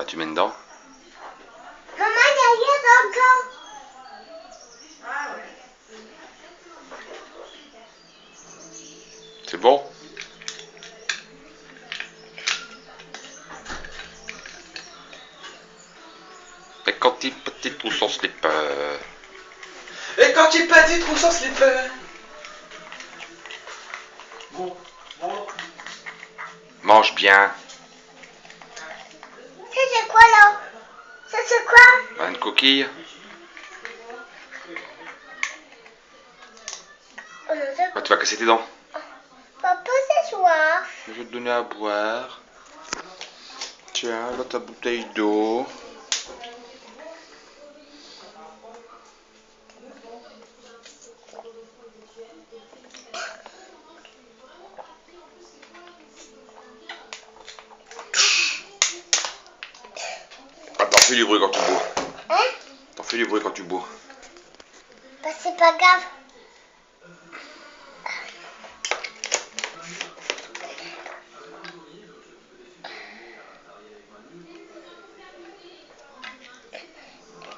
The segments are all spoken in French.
tu mets dedans. Maman, derrière encore. C'est bon? Et quand il petit tout son slipper. Et quand il petit trouve son slipper. Bon. Mange bien. Ça c'est quoi là? Ça c'est quoi? Une coquille. Oh non, c'est Bah, tu vas casser tes dents. Papa, c'est soir. Je vais te donner à boire. Tiens, là ta bouteille d'eau. Ah, t'en fais du bruit quand tu bois. Hein? T'en fais du bruit quand tu bois. Bah c'est pas grave.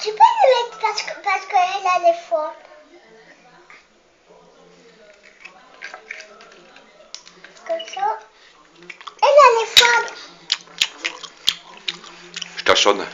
Tu peux le mettre parce qu'elle a des fois. Comme ça. Elle a les fois. Je tâchonne.